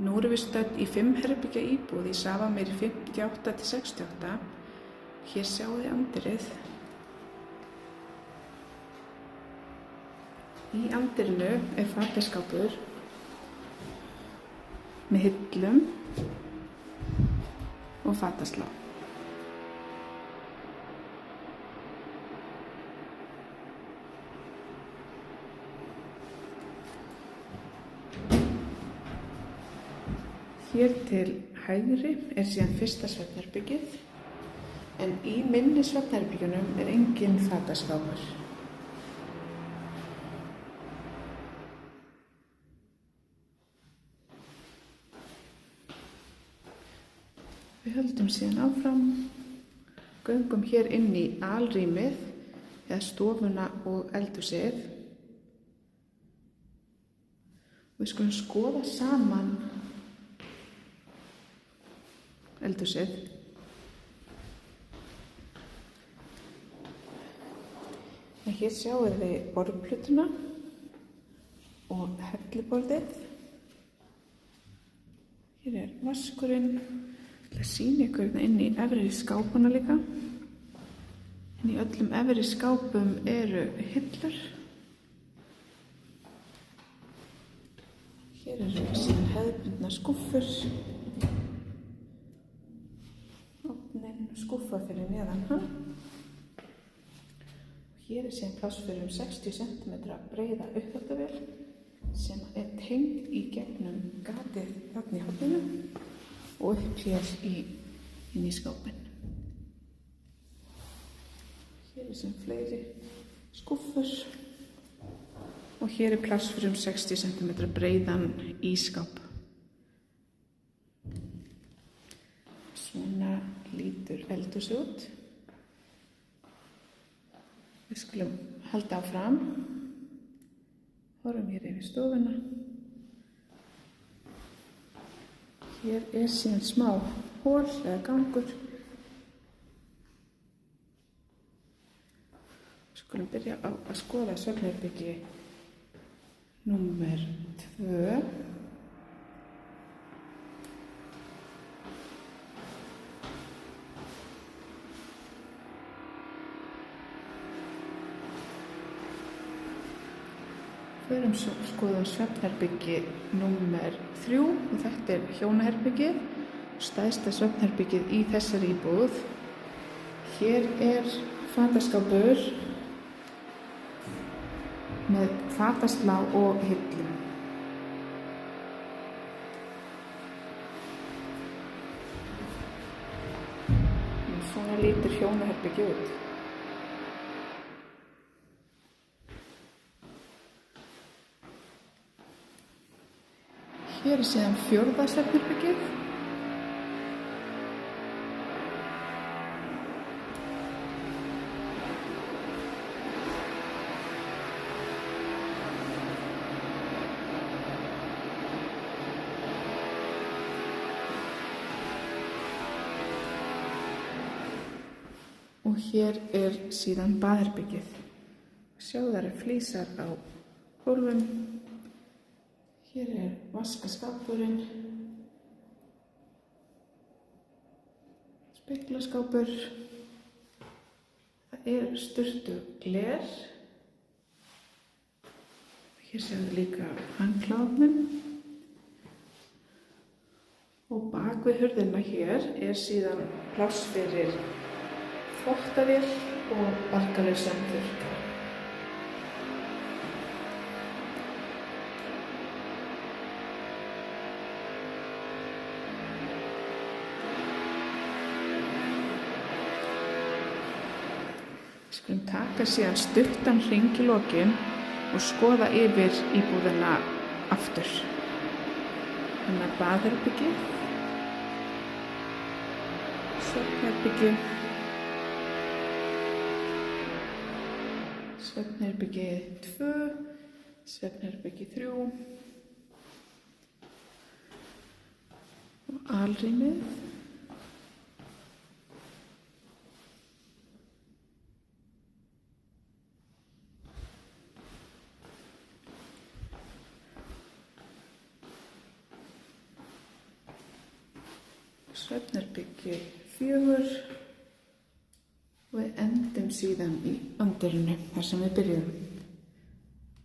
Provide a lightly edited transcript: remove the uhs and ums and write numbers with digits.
Nú erum við stödd í 5 herbergja íbúð í Safamýri 58-68. Hér sjáum við anddyrið. Í anddyrinu er fataskápur með hillum og fataslá. Hér til hægri er síðan fyrsta svefnherbergið, en í minni svefnherbyggjunum er engin fataskápur. Við höldum síðan áfram, göngum hér inn í alrýmið, eða stofuna og eldhúsið. Við skulum skoða saman eldhúsið. Hér sjáum við borðplötuna og helluborðið. Hér er vaskurinn. Ég ætla að sýna ykkur inn í efri skápana líka. En í öllum efri skápum eru hillur. Hér eru síðan hefðbundnar skúffur. Skúffa fyrir neðan hann. Hér er síðan pláss fyrir 60 cm breiða uppþvottavél sem er tengd í gegnum gatið þarna í horninu og upp hér inn í skápinn. Hér er síðan fleiri skúffur og hér er pláss fyrir 60 cm breiðan ísskáp. Svona lítur eldhúsið út. Við skulum halda áfram. Horfum hér yfir stofuna. Hér er síðan smá hol eða gangur. Við skulum byrja á að skoða svefnherbyggi númer 2. Förum svo skoðum svefnherbyggi númer 3 og þetta er hjónaherbyggið, stærsta svefnherbyggið í þessari íbúð. Hér er fataskápur með fataslá og hillum. Svona lítur hjónaherbyggið út. Hér er síðan 4. svefnherbergið. Og hér er síðan baðherbergið. Sjáðu, það eru flísar á gólfum. Hér er vaskaskápurinn, speglaskápur, það er sturtugler. Hér séum við líka handkláfnum og bak við hurðina hér er síðan pláss fyrir þvottavél og barkalausan þurrkara. Við skulum taka síðan stuttan hring í lokin og skoða yfir íbúðina aftur. Þannig að baðherbergið, svefnherbergið, svefnherbergið 2, svefnherbergið 3 og alrýmið. svefnherbyggi 4 og við endum síðan í anddyrinu þar sem við byrjuðum.